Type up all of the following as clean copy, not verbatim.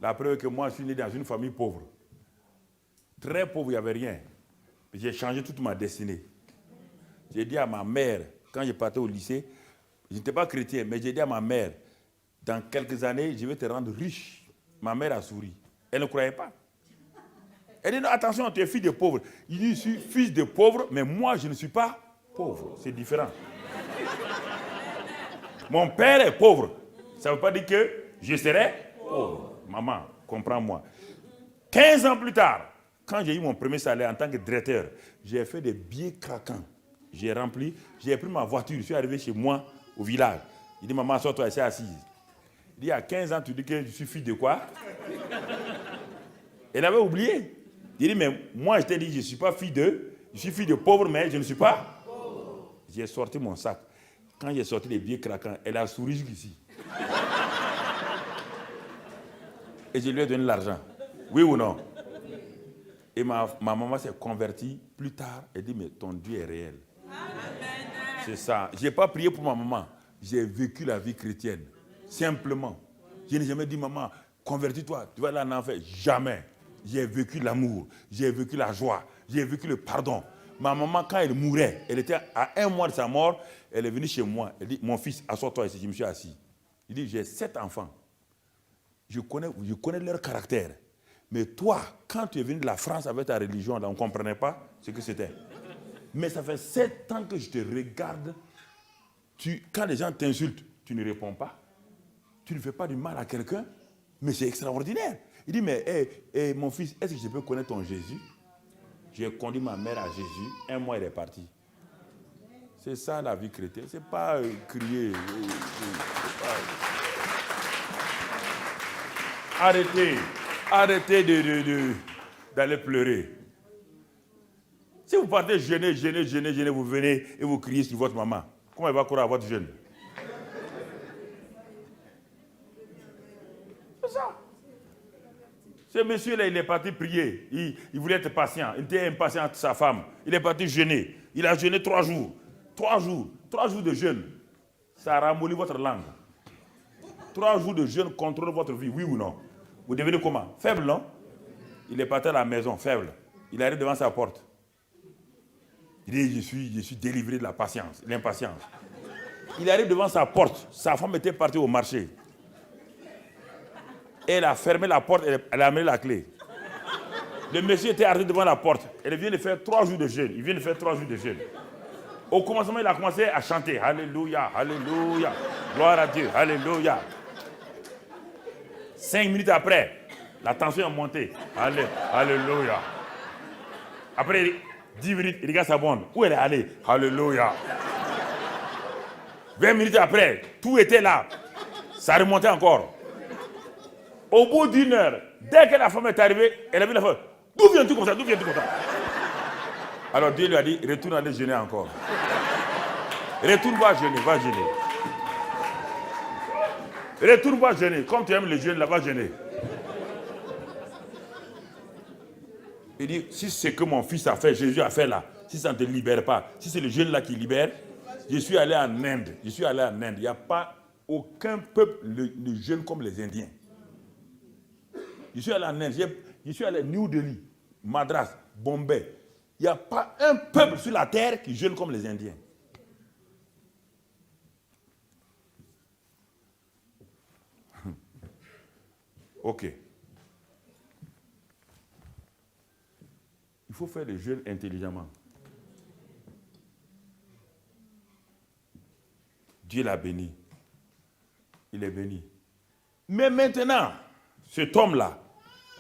La preuve que moi, je suis né dans une famille pauvre. Très pauvre, il n'y avait rien. J'ai changé toute ma destinée. J'ai dit à ma mère, quand je partais au lycée, je n'étais pas chrétien, mais j'ai dit à ma mère, dans quelques années, je vais te rendre riche. Ma mère a souri. Elle ne croyait pas. Elle dit, non, attention, tu es fils de pauvre. Il dit, je suis fils de pauvre, mais moi, je ne suis pas pauvre. C'est différent. Mon père est pauvre. Ça ne veut pas dire que je serai pauvre. Maman, comprends-moi. 15 ans plus tard, quand j'ai eu mon premier salaire en tant que directeur, j'ai fait des billets craquants. J'ai rempli, j'ai pris ma voiture, je suis arrivé chez moi, au village. Il dit, maman, sors-toi, elle s'est assise. Il dit, à 15 ans, tu dis que je suis fils de quoi? Elle avait oublié. Il dit, mais moi, je t'ai dit, je ne suis pas fils de... Je suis fils de pauvre, mais je ne suis pas pauvre. J'ai sorti mon sac. Quand j'ai sorti les billets craquants, elle a souri jusqu'ici. Et je lui ai donné l'argent. Oui ou non? Et ma maman s'est convertie. Plus tard, elle dit, mais ton Dieu est réel. C'est ça. Je n'ai pas prié pour ma maman. J'ai vécu la vie chrétienne. Simplement. Je n'ai jamais dit, maman, convertis-toi, tu vas aller en enfer. Jamais. J'ai vécu l'amour, j'ai vécu la joie, j'ai vécu le pardon. Ma maman, quand elle mourait, elle était à 1 mois de sa mort, elle est venue chez moi. Elle dit, mon fils, assois-toi ici. Je me suis assis. Il dit, j'ai 7 enfants. Je connais leur caractère. Mais toi, quand tu es venu de la France avec ta religion, là, on ne comprenait pas ce que c'était. Mais ça fait 7 ans que je te regarde. Quand les gens t'insultent, tu ne réponds pas. Tu ne fais pas du mal à quelqu'un. Mais c'est extraordinaire. Il dit, mais mon fils, est-ce que je peux connaître ton Jésus? J'ai conduit ma mère à Jésus. 1 mois, elle est partie. C'est ça la vie chrétienne. Ce n'est pas crier. Arrêtez d'aller pleurer. Si vous partez jeûner, vous venez et vous criez sur votre maman, comment elle va courir à votre jeûne? C'est ça. Ce monsieur-là, il est parti prier. Il voulait être patient. Il était impatient de sa femme. Il est parti jeûner. Il a jeûné 3 jours. 3 jours de jeûne. Ça ramollit votre langue. 3 jours de jeûne contrôle votre vie, oui ou non? Vous devenez comment? Faible, non? Il est parti à la maison, faible. Il arrive devant sa porte. Il dit, je suis délivré de la patience, l'impatience. Il arrive devant sa porte. Sa femme était partie au marché. Elle a fermé la porte, elle a amené la clé. Le monsieur était arrivé devant la porte. Elle vient de faire 3 jours de jeûne. Il vient de faire 3 jours de jeûne. Au commencement, il a commencé à chanter. Alléluia, alléluia. Gloire à Dieu, alléluia. 5 minutes après, la tension est montée. Alléluia. Après 10 minutes, il regarde sa bonne. Où elle est allée? Alléluia. 20 minutes après, tout était là. Ça remontait encore. Au bout d'1 heure, dès que la femme est arrivée, elle a vu la femme. D'où viens-tu comme ça? D'où viens-tu comme ça? Alors Dieu lui a dit, retourne aller jeûner encore. Retourne, va jeûner, va jeûner. Retourne, va jeûner. Comme tu aimes le jeûne, là, va jeûner. Il dit, si c'est ce que mon fils a fait, Jésus a fait là, si ça ne te libère pas, si c'est le jeûne là qui libère, je suis allé en Inde. Il n'y a pas aucun peuple ne jeûne comme les Indiens. Je suis allé en Inde, je suis allé à New Delhi, Madras, Bombay. Il n'y a pas un peuple sur la terre qui jeûne comme les Indiens. Ok. Il faut faire le jeûne intelligemment. Dieu l'a béni. Il est béni. Mais maintenant, cet homme-là,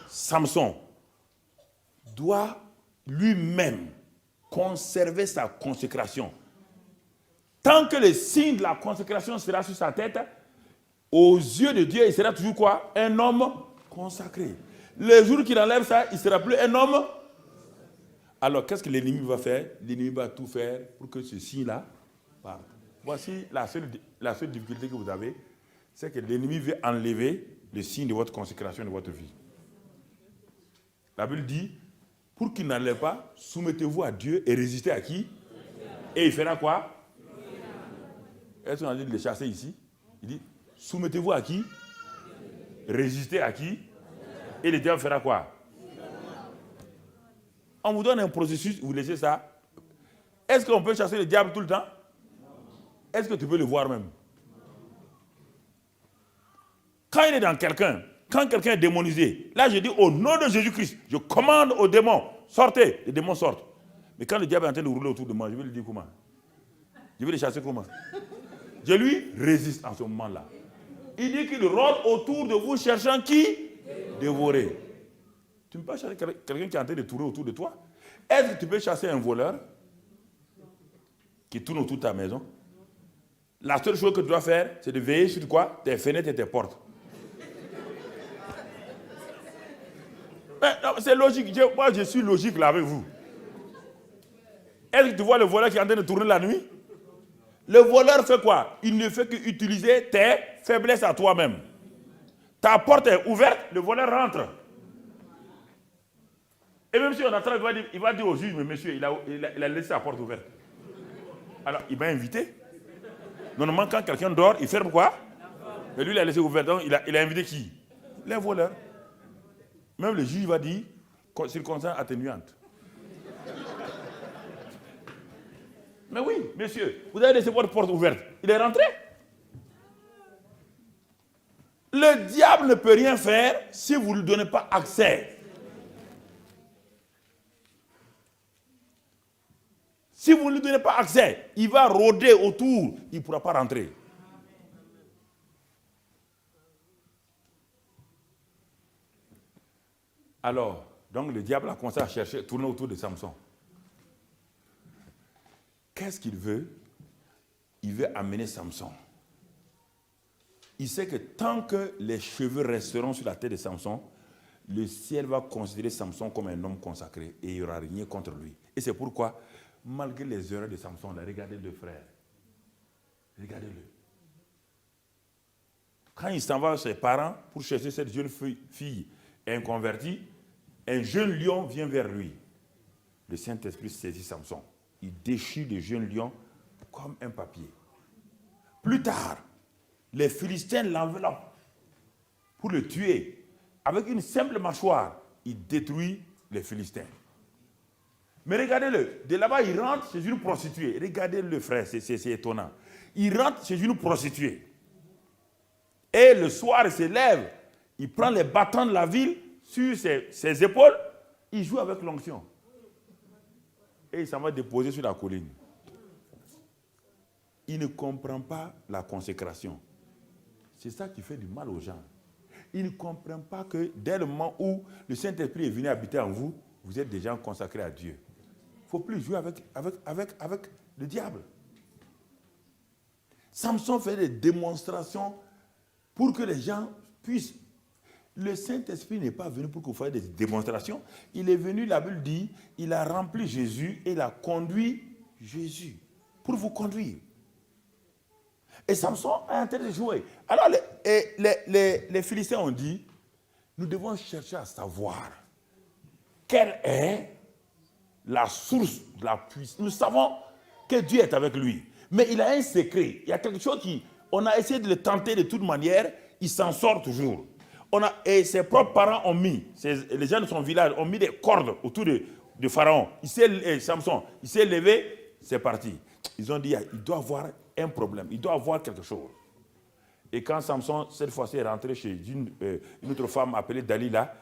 Samson, doit lui-même conserver sa consécration. Tant que le signe de la consécration sera sur sa tête, aux yeux de Dieu, il sera toujours quoi? Un homme consacré. Le jour qu'il enlève ça, il ne sera plus un homme. Alors, qu'est-ce que l'ennemi va faire? L'ennemi va tout faire pour que ce signe-là parte. Voici la seule difficulté que vous avez, c'est que l'ennemi veut enlever le signe de votre consécration de votre vie. La Bible dit, pour qu'il n'enlève pas, soumettez-vous à Dieu et résistez à qui? Et il fera quoi? Est-ce qu'on a dit de les chasser ici? Il dit, soumettez-vous à qui? Résistez à qui? Et le diable fera quoi? On vous donne un processus, vous laissez ça. Est-ce qu'on peut chasser le diable tout le temps? Est-ce que tu peux le voir même? Quand il est dans quelqu'un, quand quelqu'un est démonisé, là je dis au nom de Jésus-Christ, je commande aux démons, sortez, les démons sortent. Mais quand le diable est en train de rouler autour de moi, je vais lui dire comment? Je vais le chasser comment? Je lui résiste en ce moment-là. Il dit qu'il rôde autour de vous cherchant qui? Dévorer. Tu ne peux pas chasser quelqu'un qui est en train de tourner autour de toi? Est-ce que tu peux chasser un voleur qui tourne autour de ta maison? La seule chose que tu dois faire, c'est de veiller sur quoi? Tes fenêtres et tes portes. C'est logique. Moi, je suis logique là avec vous. Est-ce que tu vois le voleur qui est en train de tourner la nuit? Le voleur fait quoi? Il ne fait qu'utiliser tes faiblesses à toi-même. Ta porte est ouverte, le voleur rentre. Et même si on attrape, il va dire au juge, mais monsieur, il a laissé sa porte ouverte. Alors, il m'a invité. Normalement, quand quelqu'un dort, il ferme quoi? Mais lui, il a laissé ouvert. Donc, il a invité qui? Les voleurs. Même le juge va dire, circonstance atténuante. Mais oui, monsieur, vous avez laissé votre porte ouverte. Il est rentré. Le diable ne peut rien faire si vous ne lui donnez pas accès. Si vous ne lui donnez pas accès, il va rôder autour, il ne pourra pas rentrer. Alors, donc le diable a commencé à chercher, tourner autour de Samson. Qu'est-ce qu'il veut? Il veut amener Samson. Il sait que tant que les cheveux resteront sur la tête de Samson, le ciel va considérer Samson comme un homme consacré et il n'y aura rien contre lui. Et c'est pourquoi, malgré les erreurs de Samson, là, regardez le frère. Regardez-le. Quand il s'en va à ses parents pour chercher cette jeune fille inconvertie, un jeune lion vient vers lui. Le Saint-Esprit saisit Samson. Il déchire le jeune lion comme un papier. Plus tard, les Philistins l'enveloppent pour le tuer. Avec une simple mâchoire, il détruit les Philistins. Mais regardez-le, de là-bas, il rentre chez une prostituée. Regardez-le, frère, c'est étonnant. Il rentre chez une prostituée. Et le soir, il se lève, il prend les bâtons de la ville sur ses épaules, il joue avec l'onction. Et il s'en va déposer sur la colline. Il ne comprend pas la consécration. C'est ça qui fait du mal aux gens. Il ne comprend pas que dès le moment où le Saint-Esprit est venu habiter en vous, vous êtes déjà consacrés à Dieu. Il ne faut plus jouer avec le diable. Samson fait des démonstrations pour que les gens puissent. Le Saint-Esprit n'est pas venu pour que vous fassiez des démonstrations. Il est venu, la Bible dit, il a rempli Jésus et il a conduit Jésus pour vous conduire. Et Samson est en train de jouer. Alors les Philistins ont dit, nous devons chercher à savoir quelle est la source de la puissance. Nous savons que Dieu est avec lui. Mais il a un secret. Il y a quelque chose on a essayé de le tenter de toute manière, il s'en sort toujours. Et ses propres parents ont mis, les gens de son village ont mis des cordes autour de Pharaon. Samson, il s'est levé, c'est parti. Ils ont dit, il doit avoir un problème, il doit avoir quelque chose. Et quand Samson, cette fois-ci, est rentré chez une autre femme appelée Dalila,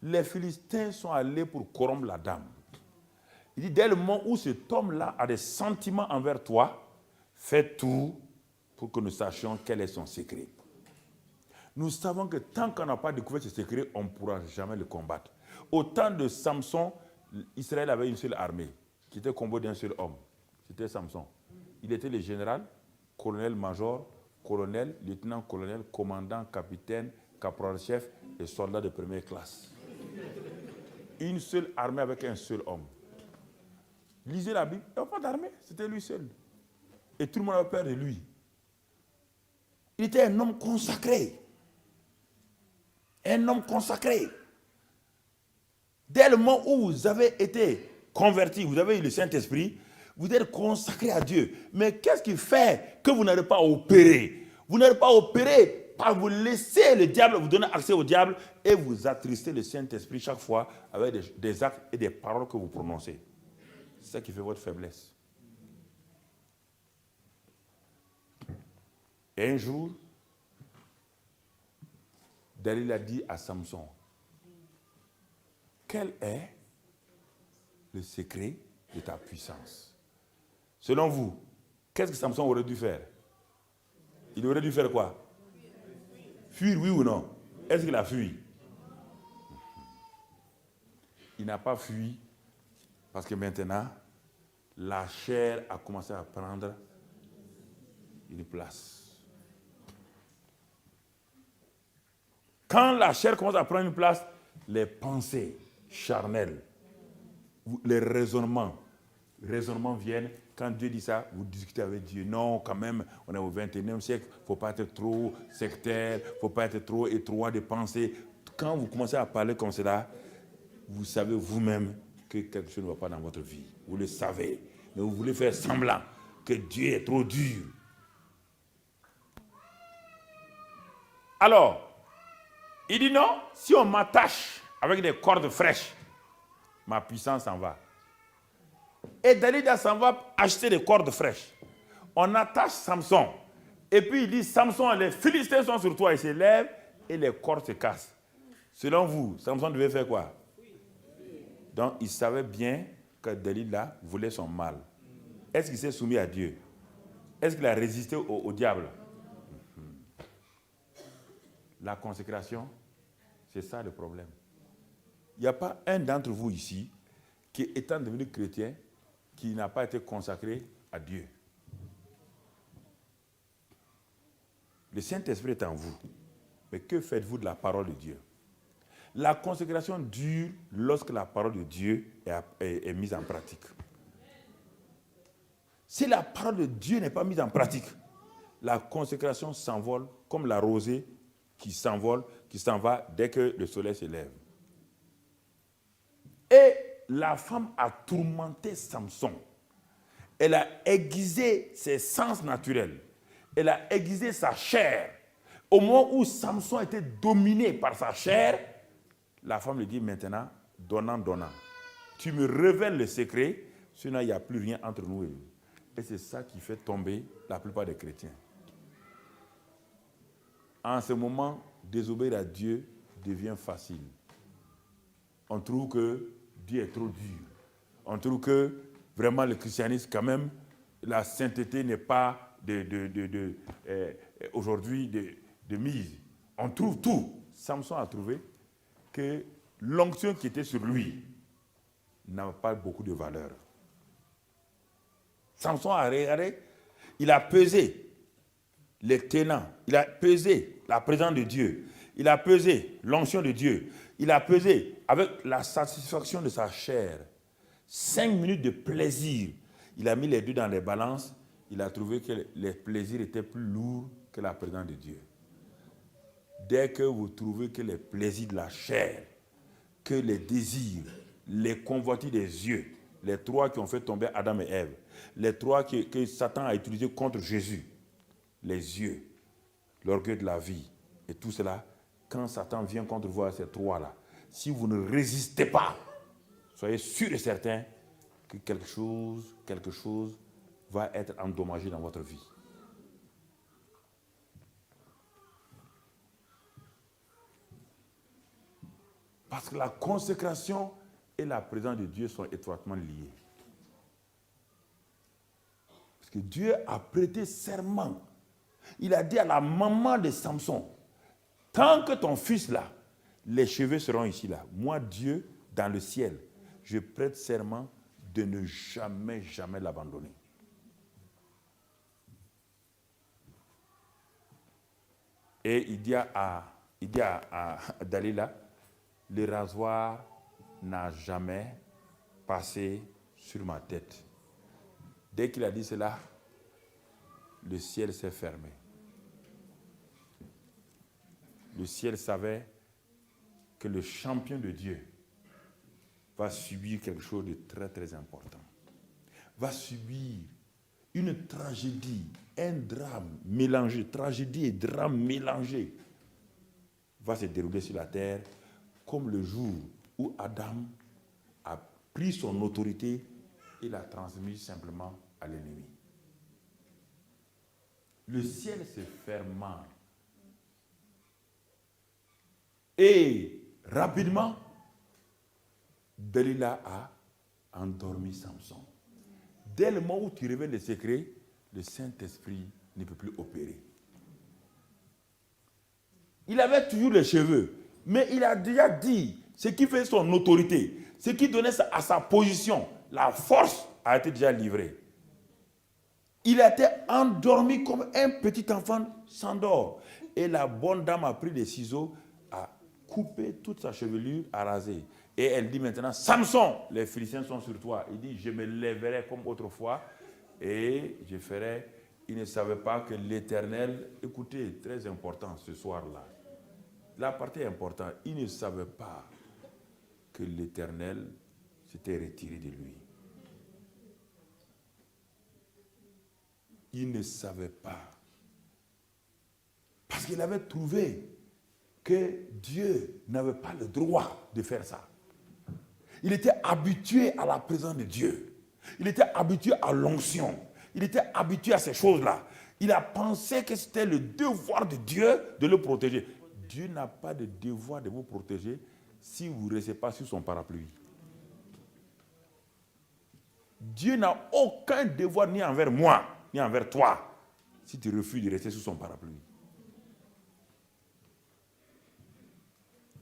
les Philistins sont allés pour corrompre la dame. Il dit, dès le moment où cet homme-là a des sentiments envers toi, fais tout pour que nous sachions quel est son secret. Nous savons que tant qu'on n'a pas découvert ce secret, on ne pourra jamais le combattre. Au temps de Samson, Israël avait une seule armée, qui était composée d'un seul homme. C'était Samson. Il était le général, colonel-major, colonel, lieutenant-colonel, commandant, capitaine, caporal-chef et soldat de première classe. Une seule armée avec un seul homme. Lisez la Bible, il n'y avait pas d'armée, c'était lui seul. Et tout le monde avait peur de lui. Il était un homme consacré. Un homme consacré. Dès le moment où vous avez été converti, vous avez eu le Saint-Esprit, vous êtes consacré à Dieu. Mais qu'est-ce qui fait que vous n'allez pas opérer? Vous n'allez pas opérer Pas vous laisser le diable vous donner accès au diable et vous attrister le Saint-Esprit chaque fois avec des actes et des paroles que vous prononcez. C'est ça qui fait votre faiblesse. Et un jour, Dalila dit à Samson, quel est le secret de ta puissance? Selon vous, qu'est-ce que Samson aurait dû faire? Il aurait dû faire quoi? Fuir, oui ou non? Est-ce qu'il a fui? Il n'a pas fui parce que maintenant, la chair a commencé à prendre une place. Quand la chair commence à prendre une place, les pensées charnelles, les raisonnements viennent. Quand Dieu dit ça, vous discutez avec Dieu. Non, quand même, on est au 21e siècle, il ne faut pas être trop sectaire, il ne faut pas être trop étroit de pensée. Quand vous commencez à parler comme cela, vous savez vous-même que quelque chose ne va pas dans votre vie. Vous le savez, mais vous voulez faire semblant que Dieu est trop dur. Alors, il dit non, si on m'attache avec des cordes fraîches, ma puissance s'en va. Et Dalila s'en va acheter des cordes fraîches. On attache Samson. Et puis il dit, Samson, les Philistins sont sur toi. Il se lève et les cordes se cassent. Selon vous, Samson devait faire quoi? Donc il savait bien que Dalila voulait son mal. Est-ce qu'il s'est soumis à Dieu? Est-ce qu'il a résisté au diable? La consécration, c'est ça le problème. Il n'y a pas un d'entre vous ici qui, étant devenu chrétien, qui n'a pas été consacré à Dieu. Le Saint-Esprit est en vous. Mais que faites-vous de la parole de Dieu? La consécration dure lorsque la parole de Dieu est mise en pratique. Si la parole de Dieu n'est pas mise en pratique, la consécration s'envole comme la rosée qui s'envole, qui s'en va dès que le soleil se lève. Et la femme a tourmenté Samson. Elle a aiguisé ses sens naturels. Elle a aiguisé sa chair. Au moment où Samson était dominé par sa chair, la femme lui dit maintenant, donnant. Tu me révèles le secret, sinon il n'y a plus rien entre nous et nous. Et c'est ça qui fait tomber la plupart des chrétiens. En ce moment, désobéir à Dieu devient facile. On trouve que Dieu est trop dur. On trouve que vraiment le christianisme, quand même, la sainteté n'est pas aujourd'hui de mise. On trouve tout. Samson a trouvé que l'onction qui était sur lui n'a pas beaucoup de valeur. Samson a regardé, il a pesé les tenants, il a pesé la présence de Dieu, il a pesé l'onction de Dieu, il a pesé avec la satisfaction de sa chair. 5 minutes de plaisir, il a mis les deux dans les balances, il a trouvé que les plaisirs étaient plus lourds que la présence de Dieu. Dès que vous trouvez que les plaisirs de la chair, que les désirs, les convoitises des yeux, les trois qui ont fait tomber Adam et Ève, les trois que Satan a utilisés contre Jésus, les yeux, l'orgueil de la vie et tout cela, quand Satan vient contre vous à ces trois-là, si vous ne résistez pas, soyez sûr et certain que quelque chose va être endommagé dans votre vie. Parce que la consécration et la présence de Dieu sont étroitement liées. Parce que Dieu a prêté serment. Il a dit à la maman de Samson, tant que ton fils là, les cheveux seront ici là. Moi, Dieu, dans le ciel, je prête serment de ne jamais l'abandonner. Et il dit à Dalila, le rasoir n'a jamais passé sur ma tête. Dès qu'il a dit cela, le ciel s'est fermé. Le ciel savait que le champion de Dieu va subir quelque chose de très très important. Va subir une tragédie, un drame mélangé, tragédie et drame mélangé va se dérouler sur la terre comme le jour où Adam a pris son autorité et l'a transmise simplement à l'ennemi. Le ciel se ferma. Et rapidement, Dalila a endormi Samson. Dès le moment où tu révèles le secret, le Saint-Esprit ne peut plus opérer. Il avait toujours les cheveux, mais il a déjà dit ce qui fait son autorité, ce qui donnait à sa position, la force a été déjà livrée. Il a été endormi comme un petit enfant s'endort. Et la bonne dame a pris des ciseaux, a coupé toute sa chevelure, a rasé. Et elle dit maintenant, Samson, les Philistins sont sur toi. Il dit, je me lèverai comme autrefois et je ferai. Il ne savait pas que l'Éternel, écoutez, très important ce soir-là. La partie importante, il ne savait pas que l'Éternel s'était retiré de lui. Il ne savait pas. Parce qu'il avait trouvé que Dieu n'avait pas le droit de faire ça. Il était habitué à la présence de Dieu. Il était habitué à l'onction. Il était habitué à ces choses-là. Il a pensé que c'était le devoir de Dieu de le protéger. Dieu n'a pas de devoir de vous protéger si vous ne restez pas sur son parapluie. Dieu n'a aucun devoir ni envers moi, ni envers toi, si tu refuses de rester sous son parapluie.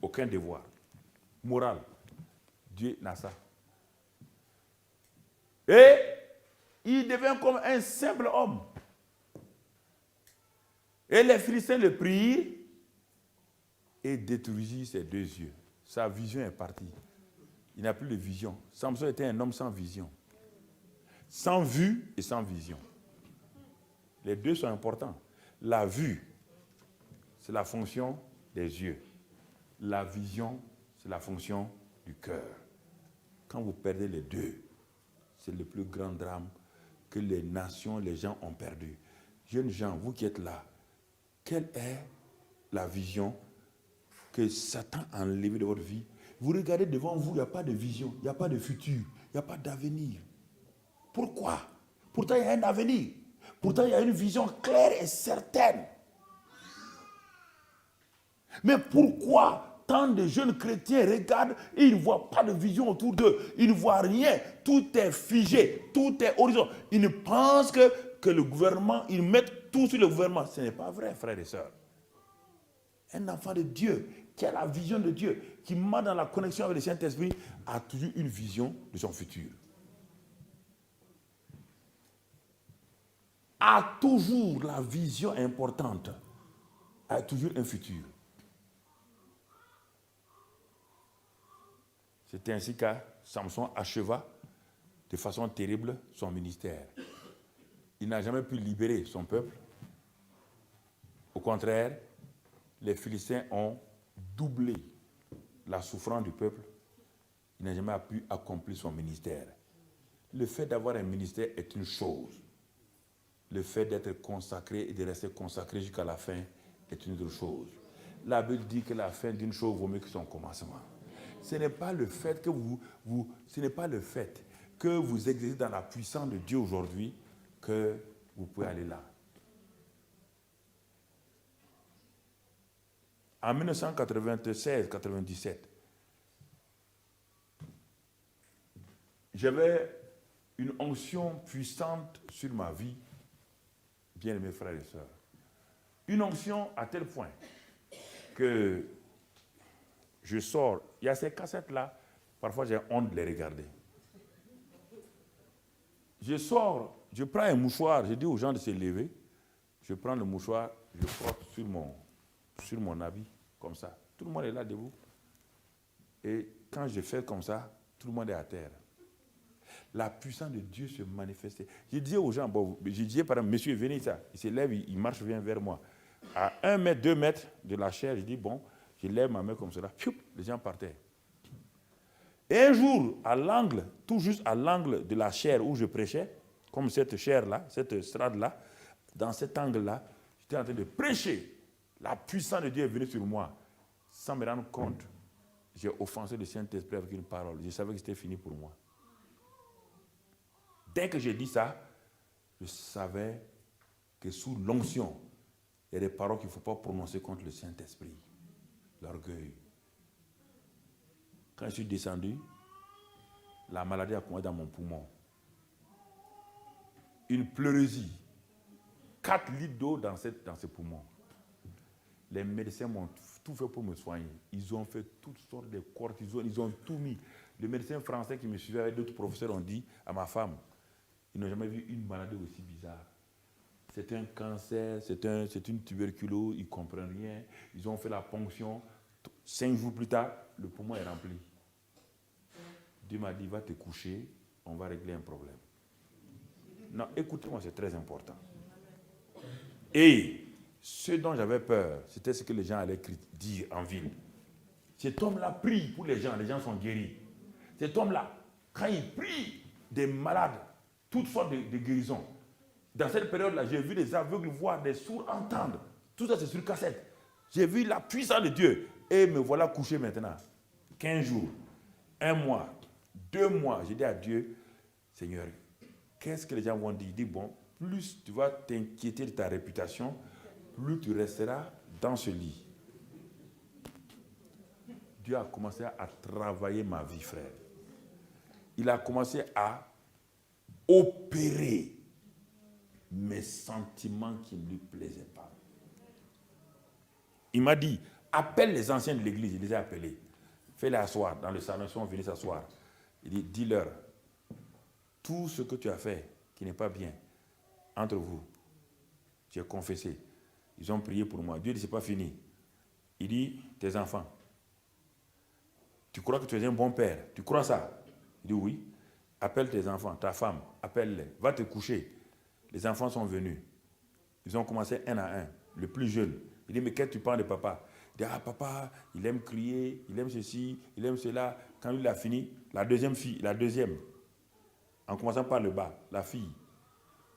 Aucun devoir moral. Dieu n'a ça. Et il devient comme un simple homme. Et les Philistins le prirent et détruisit ses deux yeux. Sa vision est partie. Il n'a plus de vision. Samson était un homme sans vision. Sans vue et sans vision. Les deux sont importants. La vue, c'est la fonction des yeux. La vision, c'est la fonction du cœur. Quand vous perdez les deux, c'est le plus grand drame que les nations, les gens ont perdu. Jeunes gens, vous qui êtes là, quelle est la vision que Satan a enlevée de votre vie? Vous regardez devant vous, il n'y a pas de vision, il n'y a pas de futur, il n'y a pas d'avenir. Pourquoi? Pourtant, il y a un avenir. Pourtant, il y a une vision claire et certaine. Mais pourquoi tant de jeunes chrétiens regardent et ils ne voient pas de vision autour d'eux? Ils ne voient rien. Tout est figé, tout est horizon. Ils ne pensent que le gouvernement, ils mettent tout sur le gouvernement. Ce n'est pas vrai, frères et sœurs. Un enfant de Dieu, qui a la vision de Dieu, qui marche dans la connexion avec le Saint-Esprit, a toujours une vision de son futur. A toujours la vision importante, a toujours un futur. C'est ainsi que Samson acheva de façon terrible son ministère. Il n'a jamais pu libérer son peuple. Au contraire, les Philistins ont doublé la souffrance du peuple. Il n'a jamais pu accomplir son ministère. Le fait d'avoir un ministère est une chose. Le fait d'être consacré et de rester consacré jusqu'à la fin est une autre chose. La Bible dit que la fin d'une chose vaut mieux que son commencement. Ce n'est pas le fait que ce n'est pas le fait que vous exercez dans la puissance de Dieu aujourd'hui que vous pouvez aller là. En 1996-97, j'avais une onction puissante sur ma vie, bien-aimés frères et sœurs. Une onction à tel point que je sors, il y a ces cassettes-là, parfois j'ai honte de les regarder. Je sors, je prends un mouchoir, je dis aux gens de se lever, je prends le mouchoir, je frotte sur mon habit, comme ça. Tout le monde est là debout. Et quand je fais comme ça, tout le monde est à terre. La puissance de Dieu se manifestait. Je disais aux gens, je disais par exemple, monsieur, venez ça. Il se lève, il marche, vient vers moi. À 1 mètre, 2 mètres de la chair, je dis, bon, je lève ma main comme cela. Les gens partaient. Et un jour, à l'angle, tout juste à l'angle de la chair où je prêchais, comme cette chair-là, cette strade-là, dans cet angle-là, j'étais en train de prêcher. La puissance de Dieu est venue sur moi. Sans me rendre compte, j'ai offensé le Saint-Esprit avec une parole. Je savais que c'était fini pour moi. Dès que j'ai dit ça, je savais que sous l'onction, il y a des paroles qu'il ne faut pas prononcer contre le Saint-Esprit. L'orgueil. Quand je suis descendu, la maladie a commencé dans mon poumon. Une pleurésie. 4 litres d'eau dans ce poumon. Les médecins m'ont tout fait pour me soigner. Ils ont fait toutes sortes de cortisone, ils ont tout mis. Le médecin français qui me suivait avec d'autres professeurs ont dit à ma femme, ils n'ont jamais vu une maladie aussi bizarre. C'est un cancer, c'est une tuberculose, ils ne comprennent rien. Ils ont fait la ponction. 5 jours plus tard, le poumon est rempli. Dieu m'a dit, va te coucher, on va régler un problème. Non, écoutez-moi, c'est très important. Et ce dont j'avais peur, c'était ce que les gens allaient dire en ville. Cet homme-là prie pour les gens sont guéris. Cet homme-là, quand il prie des malades, toutes sortes de guérisons. Dans cette période-là, j'ai vu des aveugles voir, des sourds entendre. Tout ça, c'est sur cassette. J'ai vu la puissance de Dieu. Et me voilà couché maintenant. 15 jours, 1 mois, 2 mois. J'ai dit à Dieu, Seigneur, qu'est-ce que les gens vont dire? Il dit, bon, plus tu vas t'inquiéter de ta réputation, plus tu resteras dans ce lit. Dieu a commencé à travailler ma vie, frère. Il a commencé à opérer mes sentiments qui ne lui plaisaient pas. Il m'a dit, appelle les anciens de l'église. Il les a appelés. Fais-les asseoir dans le salon, ils sont venus s'asseoir. Il dit, dis-leur, tout ce que tu as fait qui n'est pas bien, entre vous, tu as confessé. Ils ont prié pour moi. Dieu dit, c'est pas fini. Il dit, tes enfants, tu crois que tu es un bon père? Tu crois ça? Il dit, oui. Appelle tes enfants, ta femme, appelle-les. Va te coucher. Les enfants sont venus. Ils ont commencé un à un. Le plus jeune. Il dit, mais qu'est-ce que tu parles de papa? Il dit, ah, papa, il aime crier, il aime ceci, il aime cela. Quand il a fini, la deuxième fille, en commençant par le bas, la fille.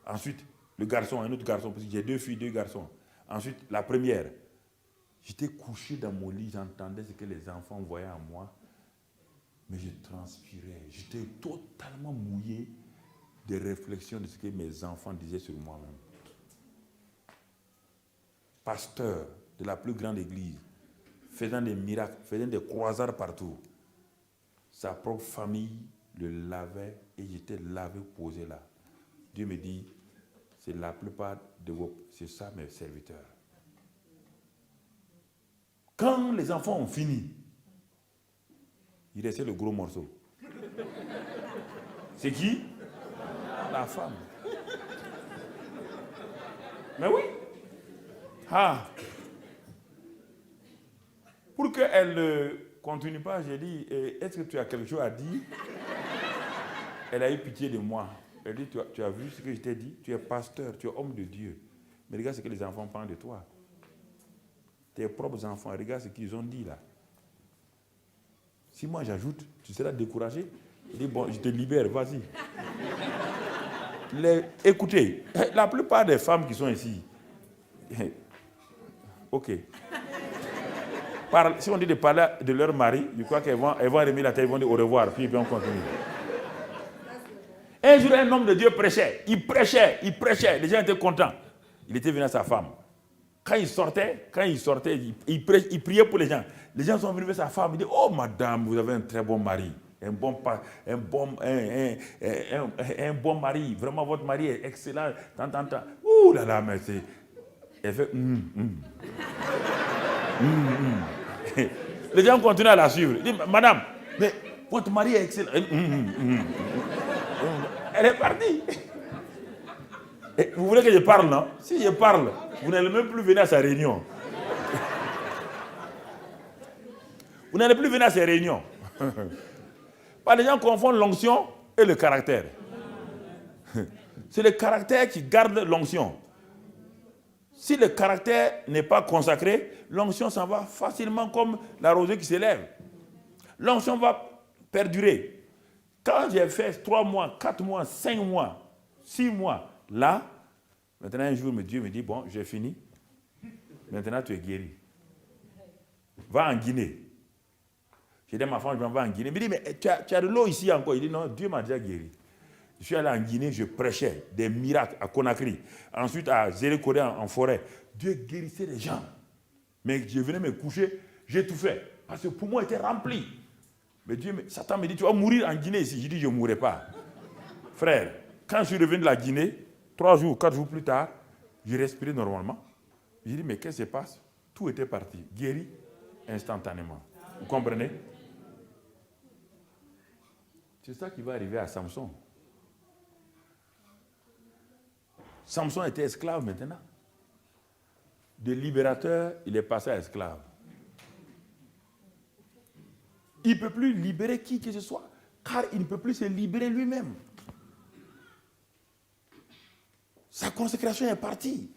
Ensuite, le garçon, un autre garçon, parce que j'ai 2 filles, 2 garçons. Ensuite, la première. J'étais couché dans mon lit, j'entendais ce que les enfants voyaient en moi, mais je transpirais. J'étais totalement mouillé des réflexions de ce que mes enfants disaient sur moi-même. Pasteur de la plus grande église, faisant des miracles, faisant des croisades partout. Sa propre famille le lavait et j'étais lavé, posé là. Dieu me dit, c'est la plupart de vos... C'est ça mes serviteurs. Quand les enfants ont fini, il restait le gros morceau. C'est qui? La femme. Mais oui. Ah. Pour qu'elle ne continue pas, j'ai dit, est-ce que tu as quelque chose à dire? Elle a eu pitié de moi. Elle dit, tu as vu ce que je t'ai dit? Tu es pasteur, tu es homme de Dieu. Mais regarde ce que les enfants pensent de toi. Tes propres enfants, regarde ce qu'ils ont dit là. Si moi j'ajoute, tu seras découragé. Il dit, bon, je te libère, vas-y. Écoutez, la plupart des femmes qui sont ici, ok. Si on dit de parler de leur mari, je crois qu'elles vont remettre la tête, elles vont dire au revoir, puis on continue. Un jour, un homme de Dieu prêchait. Il prêchait. Les gens étaient contents. Il était venu à sa femme. Quand il sortait, il priait pour les gens. Les gens sont venus vers sa femme. Il dit, oh madame, vous avez un très bon mari. Un bon mari. Vraiment, votre mari est excellent. Ouh là là, mais c'est... Elle fait... Les gens continuent à la suivre. Il dit, madame, mais votre mari est excellent. Elle est partie. Et vous voulez que je parle, non? Si je parle, vous n'allez même plus venir à sa réunion. Vous n'allez plus venir à ses réunions. Les gens confondent l'onction et le caractère. C'est le caractère qui garde l'onction. Si le caractère n'est pas consacré, l'onction s'en va facilement comme la rosée qui s'élève. L'onction va perdurer. Quand j'ai fait 3 mois, 4 mois, 5 mois, 6 mois. Là, maintenant un jour, Dieu me dit, bon, j'ai fini. Maintenant, tu es guéri. Va en Guinée. J'ai dit à ma femme, je m'en vais en Guinée. Il me dit, mais tu as de l'eau ici encore. Il dit, non, Dieu m'a déjà guéri. Je suis allé en Guinée, je prêchais des miracles à Conakry. Ensuite, à Zérékoré en forêt. Dieu guérissait les gens. Mais je venais me coucher, j'ai tout fait. Parce que le poumon était rempli. Mais Satan me dit, tu vas mourir en Guinée ici. Je dis, je ne mourrai pas. Frère, quand je suis revenu de la Guinée, 3 jours, 4 jours plus tard, je respirais normalement. J'ai dit, mais qu'est-ce qui se passe? Tout était parti, guéri instantanément. Vous comprenez? C'est ça qui va arriver à Samson. Samson était esclave maintenant. De libérateur, il est passé à esclave. Il ne peut plus libérer qui que ce soit, car il ne peut plus se libérer lui-même. Sa consécration est partie.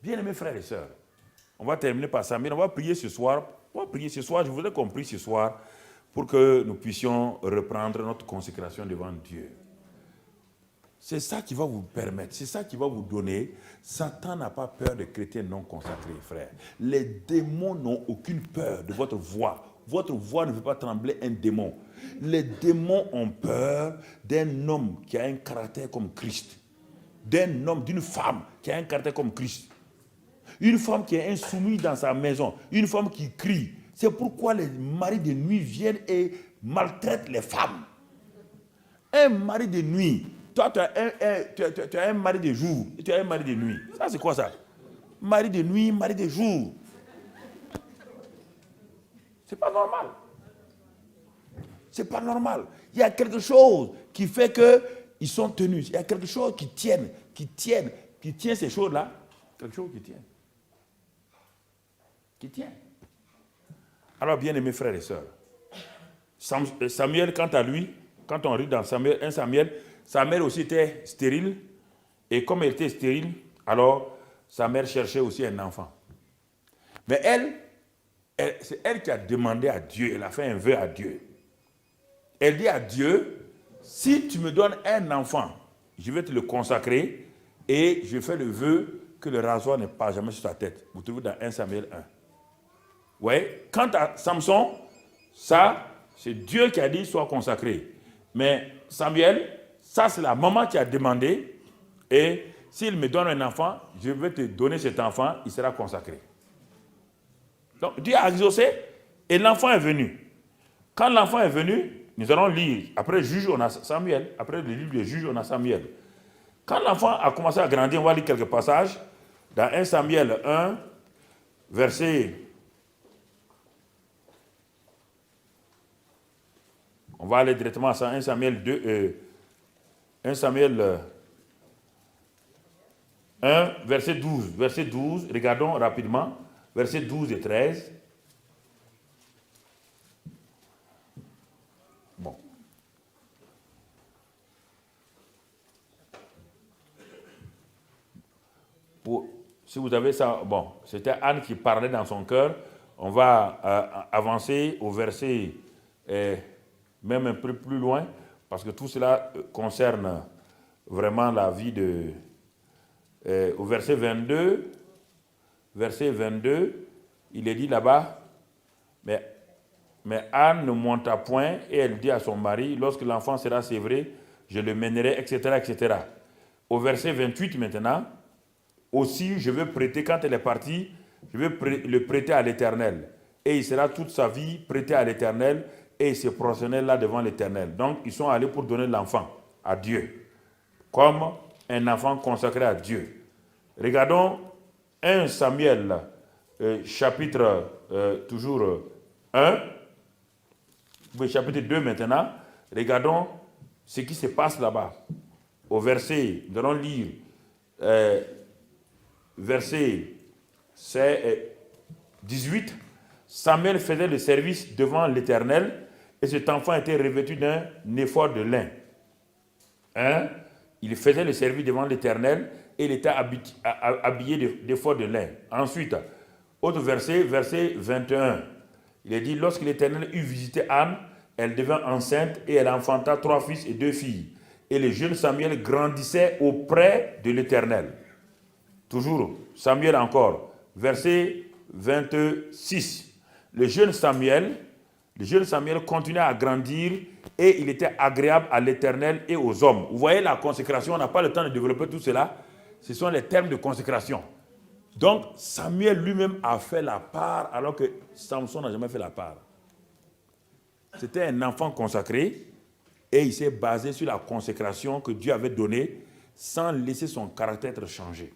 Bien-aimés frères et sœurs, on va terminer par Samuel. On va prier ce soir. Je voudrais qu'on prie ce soir pour que nous puissions reprendre notre consécration devant Dieu. C'est ça qui va vous permettre, c'est ça qui va vous donner. Satan n'a pas peur des chrétiens non consacrés, frères. Les démons n'ont aucune peur de votre voix. Votre voix ne veut pas trembler un démon. Les démons ont peur d'un homme qui a un caractère comme Christ. D'un homme, d'une femme qui a un caractère comme Christ. Une femme qui est insoumise dans sa maison. Une femme qui crie. C'est pourquoi les maris de nuit viennent et maltraitent les femmes. Un mari de nuit. Toi, tu as un mari de jour et tu as un mari de nuit. Ça, c'est quoi ça? Mari de nuit, mari de jour. C'est pas normal. C'est pas normal. Il y a quelque chose qui fait qu'ils sont tenus. Il y a quelque chose qui tient ces choses-là. Quelque chose qui tient. Alors, bien aimés frères et sœurs, Samuel, quant à lui, quand on lit dans Samuel, 1 Samuel, sa mère aussi était stérile. Et comme elle était stérile, alors sa mère cherchait aussi un enfant. Mais c'est elle qui a demandé à Dieu, elle a fait un vœu à Dieu. Elle dit à Dieu, si tu me donnes un enfant, je vais te le consacrer et je fais le vœu que le rasoir ne passe jamais sur ta tête. Vous trouvez dans 1 Samuel 1. Oui. Quant à Samson, ça, c'est Dieu qui a dit sois consacré. Mais Samuel, ça c'est la maman qui a demandé. Et s'il me donne un enfant, je vais te donner cet enfant, il sera consacré. Donc Dieu a exaucé et l'enfant est venu. Quand l'enfant est venu, nous allons lire. Après Juge, on a Samuel. Après le livre de Juge, on a Samuel. Quand l'enfant a commencé à grandir, on va lire quelques passages. Dans 1 Samuel 1, verset... On va aller directement à 1 Samuel 2, 1 Samuel 1, verset 12. Verset 12, regardons rapidement. Verset 12 et 13. Bon. Si vous avez ça, bon, c'était Anne qui parlait dans son cœur. On va avancer au verset... même un peu plus loin, parce que tout cela concerne vraiment la vie de... au verset 22, il est dit là-bas, mais Anne ne monta point, et elle dit à son mari, lorsque l'enfant sera sévré, je le mènerai, etc., etc. Au verset 28 maintenant, aussi je veux prêter, quand elle est partie, je veux le prêter à l'Éternel, et il sera toute sa vie prêté à l'Éternel, et ils se prosternaient là devant l'Éternel. Donc, ils sont allés pour donner l'enfant à Dieu, comme un enfant consacré à Dieu. Regardons 1 Samuel, chapitre toujours 1, chapitre 2 maintenant. Regardons ce qui se passe là-bas. Au verset, nous allons lire verset 18. Samuel faisait le service devant l'Éternel et cet enfant était revêtu d'un éphod de lin. Il faisait le service devant l'Éternel et il était habillé d'éphod de lin. Ensuite, autre verset 21. Il est dit, lorsque l'Éternel eut visité Anne, elle devint enceinte et elle enfanta 3 fils et 2 filles. et le jeune Samuel grandissait auprès de l'Éternel. Toujours, Samuel encore, verset 26. Le jeune Samuel continuait à grandir et il était agréable à l'Éternel et aux hommes. Vous voyez la consécration, on n'a pas le temps de développer tout cela. Ce sont les termes de consécration. Donc, Samuel lui-même a fait la part alors que Samson n'a jamais fait la part. C'était un enfant consacré et il s'est basé sur la consécration que Dieu avait donnée sans laisser son caractère changer.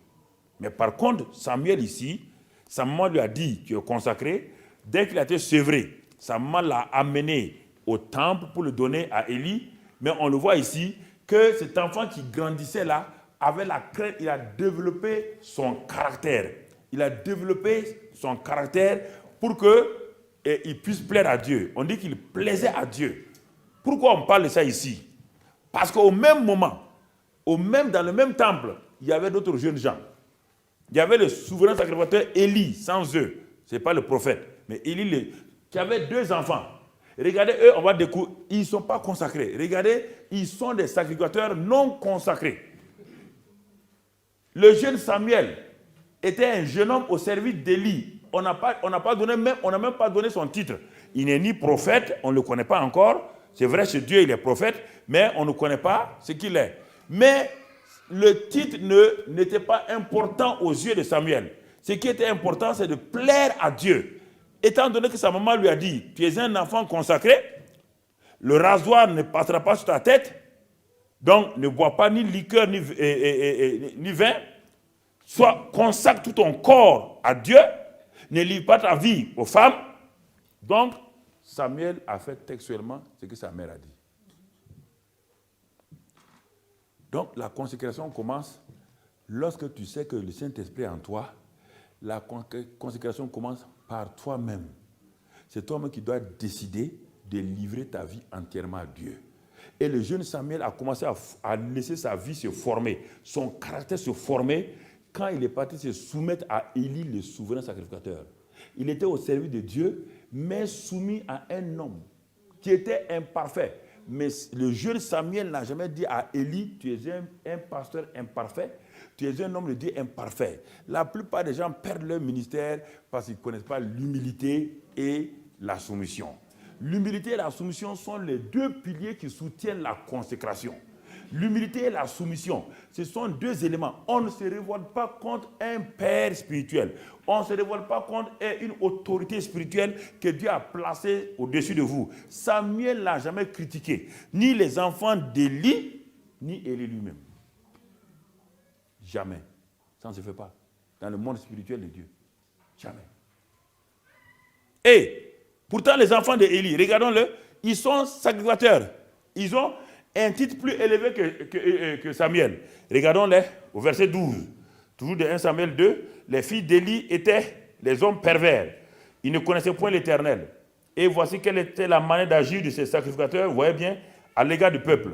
Mais par contre, Samuel ici, sa maman lui a dit qu'il est consacré. Dès qu'il a été sevré, sa maman l'a amené au temple pour le donner à Élie. Mais on le voit ici que cet enfant qui grandissait là avait la crainte, il a développé son caractère. Il a développé son caractère pour qu'il puisse plaire à Dieu. On dit qu'il plaisait à Dieu. Pourquoi on parle de ça ici? Parce qu'au même moment, dans le même temple, il y avait d'autres jeunes gens. Il y avait le souverain sacrificateur Élie, sans eux. Ce n'est pas le prophète. Mais Élie, qui avait 2 enfants. Regardez, eux, on va découvrir, ils ne sont pas consacrés. Regardez, ils sont des sacrificateurs non consacrés. Le jeune Samuel était un jeune homme au service d'Élie. On n'a même pas donné son titre. Il n'est ni prophète, on ne le connaît pas encore. C'est vrai, chez Dieu, il est prophète, mais on ne connaît pas ce qu'il est. Mais le titre n'était pas important aux yeux de Samuel. Ce qui était important, c'est de plaire à Dieu. Étant donné que sa maman lui a dit, tu es un enfant consacré, le rasoir ne passera pas sur ta tête, donc ne bois pas ni liqueur ni vin, soit consacre tout ton corps à Dieu, ne livre pas ta vie aux femmes. Donc, Samuel a fait textuellement ce que sa mère a dit. Donc, la consécration commence lorsque tu sais que le Saint-Esprit est en toi. La consécration commence par toi-même. C'est toi-même qui dois décider de livrer ta vie entièrement à Dieu. Et le jeune Samuel a commencé à laisser sa vie se former, son caractère se former, quand il est parti se soumettre à Élie, le souverain sacrificateur. Il était au service de Dieu, mais soumis à un homme qui était imparfait. Mais le jeune Samuel n'a jamais dit à Élie, tu es un pasteur imparfait, tu es un homme de Dieu imparfait. La plupart des gens perdent leur ministère parce qu'ils ne connaissent pas l'humilité et la soumission. L'humilité et la soumission sont les 2 piliers qui soutiennent la consécration. L'humilité et la soumission, ce sont 2 éléments. On ne se révolte pas contre un père spirituel. On ne se révolte pas contre une autorité spirituelle que Dieu a placée au-dessus de vous. Samuel n'a jamais critiqué ni les enfants d'Élie, ni Élie lui-même. Jamais. Ça ne se fait pas dans le monde spirituel de Dieu. Jamais. Et pourtant, les enfants d'Élie, regardons-le, ils sont sacrificateurs. Ils ont un titre plus élevé que Samuel. Regardons-les au verset 12. Toujours de 1 Samuel 2, les filles d'Élie étaient les hommes pervers. Ils ne connaissaient point l'Éternel. Et voici quelle était la manière d'agir de ces sacrificateurs, vous voyez bien, à l'égard du peuple.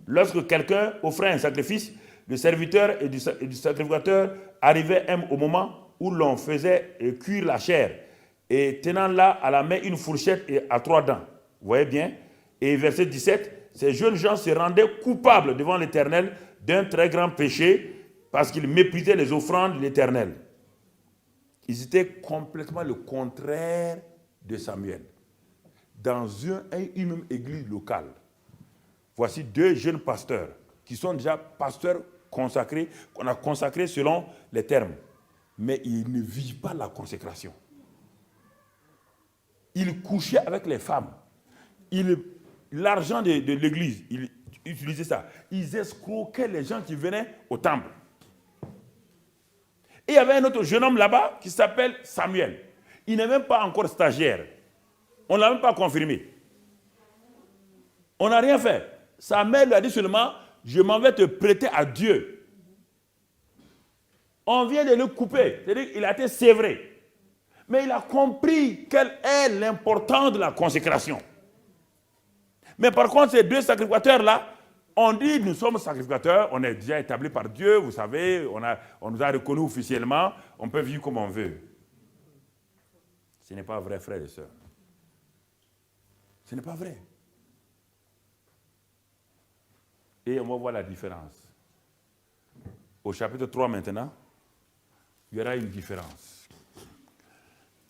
Lorsque quelqu'un offrait un sacrifice, le serviteur et du sacrificateur arrivaient au moment où l'on faisait cuire la chair, et tenant là à la main une fourchette et à 3 dents. Vous voyez bien? Et verset 17, ces jeunes gens se rendaient coupables devant l'Éternel d'un très grand péché parce qu'ils méprisaient les offrandes de l'Éternel. Ils étaient complètement le contraire de Samuel. Dans une même église locale, voici 2 jeunes pasteurs qui sont déjà pasteurs consacrés, qu'on a consacrés selon les termes. Mais ils ne vivent pas la consécration. Ils couchaient avec les femmes. L'argent de l'église, ils utilisaient ça. Ils escroquaient les gens qui venaient au temple. Et il y avait un autre jeune homme là-bas qui s'appelle Samuel. Il n'est même pas encore stagiaire. On ne l'a même pas confirmé. On n'a rien fait. Sa mère lui a dit seulement, je m'en vais te prêter à Dieu. On vient de le couper. C'est-à-dire qu'il a été sévré. Mais il a compris quel est l'importance de la consécration. Mais par contre, ces 2 sacrificateurs-là, on dit nous sommes sacrificateurs, on est déjà établis par Dieu, vous savez, on nous a reconnus officiellement, on peut vivre comme on veut. Ce n'est pas vrai, frères et sœurs. Ce n'est pas vrai. Et on va voir la différence. Au chapitre 3 maintenant, il y aura une différence.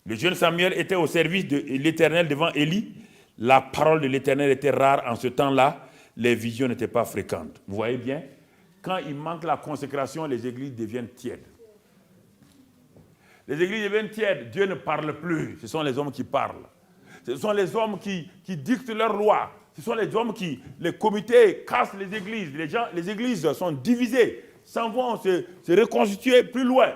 Le jeune Samuel était au service de l'Éternel devant Élie. La parole de l'Éternel était rare en ce temps-là. Les visions n'étaient pas fréquentes. Vous voyez bien, quand il manque la consécration, les églises deviennent tièdes. Les églises deviennent tièdes. Dieu ne parle plus. Ce sont les hommes qui parlent. Ce sont les hommes qui dictent leurs lois. Ce sont les hommes qui, les comités cassent les églises. Les églises sont divisées, s'en vont se reconstituer plus loin.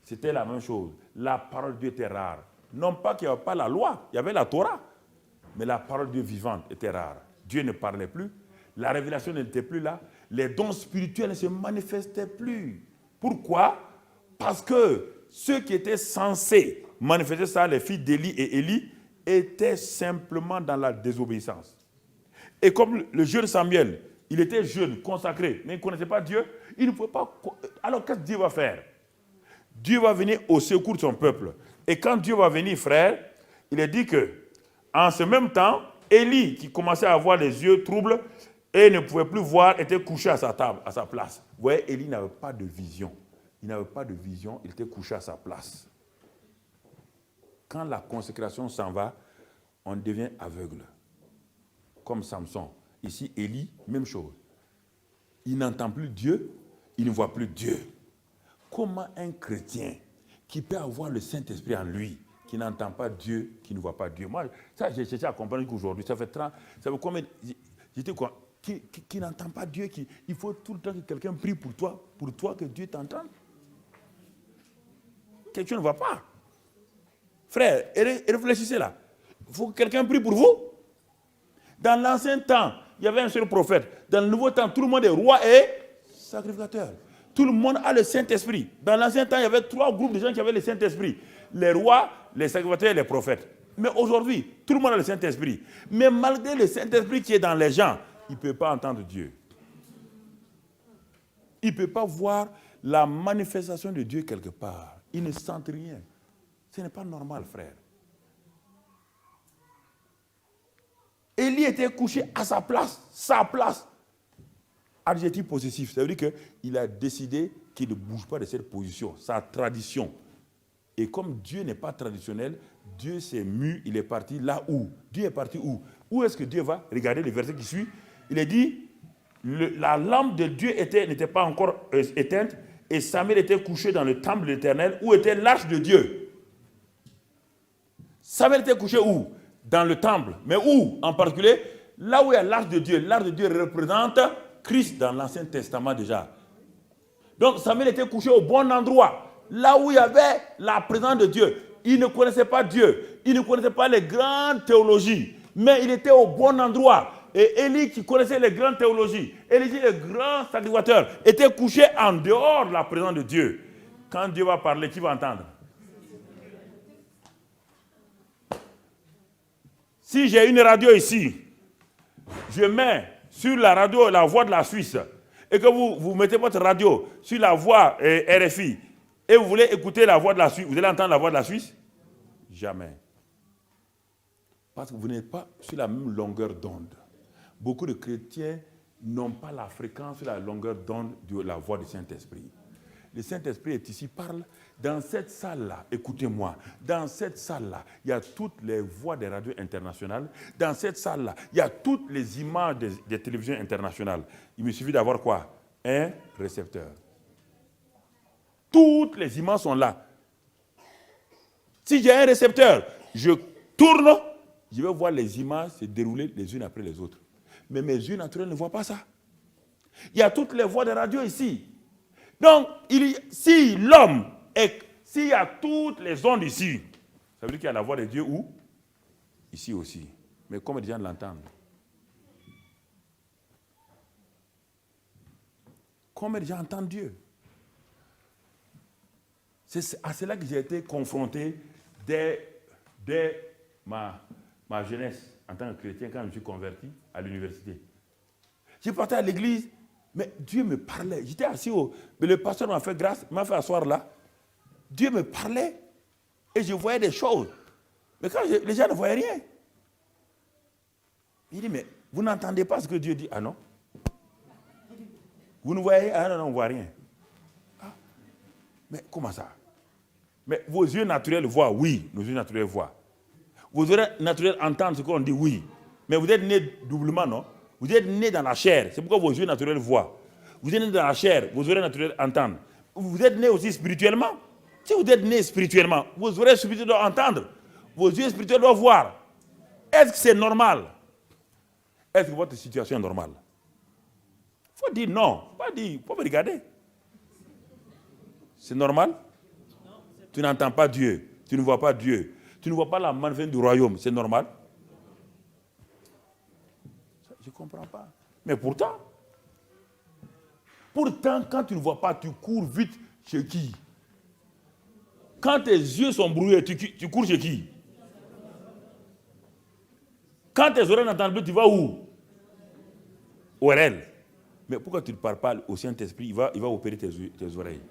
C'était la même chose. La parole de Dieu était rare. Non pas qu'il n'y avait pas la loi, il y avait la Torah. Mais la parole de Dieu vivante était rare. Dieu ne parlait plus. La révélation n'était plus là. Les dons spirituels ne se manifestaient plus. Pourquoi? Parce que ceux qui étaient censés manifester ça, les filles d'Élie et Élie, étaient simplement dans la désobéissance. Et comme le jeune Samuel, il était jeune, consacré, mais il ne connaissait pas Dieu, il ne pouvait pas... Alors qu'est-ce que Dieu va faire? Dieu va venir au secours de son peuple. Et quand Dieu va venir, frère, il est dit que, en ce même temps, Élie, qui commençait à avoir les yeux troubles et ne pouvait plus voir, était couché à sa table, à sa place. Vous voyez, Élie n'avait pas de vision. Il n'avait pas de vision, il était couché à sa place. Quand la consécration s'en va, on devient aveugle. Comme Samson. Ici, Élie, même chose. Il n'entend plus Dieu, il ne voit plus Dieu. Comment un chrétien qui peut avoir le Saint-Esprit en lui, qui n'entend pas Dieu, qui ne voit pas Dieu? Moi, ça, j'ai cherché à comprendre qu'aujourd'hui, ça fait combien... J'étais quoi? Qui n'entend pas Dieu, il faut tout le temps que quelqu'un prie pour toi que Dieu t'entende. Quelqu'un ne voit pas. Frère, réfléchissez là. Il faut que quelqu'un prie pour vous. Dans l'ancien temps, il y avait un seul prophète. Dans le nouveau temps, tout le monde est roi et sacrificateur. Tout le monde a le Saint-Esprit. Dans l'ancien temps, il y avait 3 groupes de gens qui avaient le Saint-Esprit. Les rois, les sacrificateurs et les prophètes. Mais aujourd'hui, tout le monde a le Saint-Esprit. Mais malgré le Saint-Esprit qui est dans les gens, il ne peut pas entendre Dieu. Il ne peut pas voir la manifestation de Dieu quelque part. Il ne sent rien. Ce n'est pas normal, frère. Élie était couché à sa place. Adjectif possessif, ça veut dire qu'il a décidé qu'il ne bouge pas de cette position, sa tradition. Et comme Dieu n'est pas traditionnel, Dieu s'est mu, il est parti là où? Dieu est parti où? Où est-ce que Dieu va? Regardez le verset qui suit. Il est dit, la lampe de Dieu n'était pas encore éteinte, et Samuel était couché dans le temple de l'Éternel, où était l'arche de Dieu. Samuel était couché où? Dans le temple. Mais où en particulier? Là où il y a l'arche de Dieu. L'arche de Dieu représente Christ dans l'Ancien Testament déjà. Donc Samuel était couché au bon endroit. Là où il y avait la présence de Dieu. Il ne connaissait pas Dieu. Il ne connaissait pas les grandes théologies. Mais il était au bon endroit. Et Élie, qui connaissait les grandes théologies, Élie, le grand sacrificateur, était couché en dehors de la présence de Dieu. Quand Dieu va parler, qui va entendre? Si j'ai une radio ici, je mets sur la radio la voix de la Suisse, et que vous mettez votre radio sur la voix RFI, et vous voulez écouter la voix de la Suisse, vous allez entendre la voix de la Suisse? Jamais. Parce que vous n'êtes pas sur la même longueur d'onde. Beaucoup de chrétiens n'ont pas la fréquence sur la longueur d'onde de la voix du Saint-Esprit. Le Saint-Esprit est ici, parle. Dans cette salle-là, écoutez-moi, dans cette salle-là, il y a toutes les voix des radios internationales. Dans cette salle-là, il y a toutes les images des télévisions internationales. Il me suffit d'avoir quoi? Un récepteur. Toutes les images sont là. Si j'ai un récepteur, je tourne, je vais voir les images se dérouler les unes après les autres. Mais mes yeux naturels ne voient pas ça. Il y a toutes les voix des radios ici. Donc, s'il y a toutes les ondes ici, ça veut dire qu'il y a la voix de Dieu où? Ici aussi. Mais comment les gens l'entendent? Comment les gens entendent Dieu? C'est à cela que j'ai été confronté dès ma jeunesse en tant que chrétien, quand je me suis converti à l'université. Je partais à l'église, mais Dieu me parlait. J'étais assis mais le pasteur m'a fait grâce, m'a fait asseoir là. Dieu me parlait et je voyais des choses. Mais quand les gens ne voyaient rien. Il dit, mais vous n'entendez pas ce que Dieu dit? Ah non. Vous ne voyez? Ah non, on ne voit rien. Ah, mais comment ça? Mais vos yeux naturels voient, oui, nos yeux naturels voient. Vos yeux naturels entendent ce qu'on dit, oui. Mais vous êtes né doublement, non? Vous êtes né dans la chair, c'est pourquoi vos yeux naturels voient. Vous êtes né dans la chair, vos oreilles naturelles entendent. Vous êtes né aussi spirituellement. Si vous êtes né spirituellement, vos oreilles spirituelles doivent entendre. Vos yeux spirituels doivent voir. Est-ce que c'est normal? Est-ce que votre situation est normale? Il faut dire non. Il faut me regarder. C'est normal? Tu n'entends pas Dieu. Tu ne vois pas Dieu. Tu ne vois pas la manifestation du royaume. C'est normal? Je ne comprends pas. Mais pourtant, quand tu ne vois pas, tu cours vite chez qui? Quand tes yeux sont brouillés, tu cours chez qui? Quand tes oreilles n'entendent plus, tu vas où? Au RL. Mais pourquoi tu ne parles pas au Saint-Esprit? Il va opérer tes oreilles.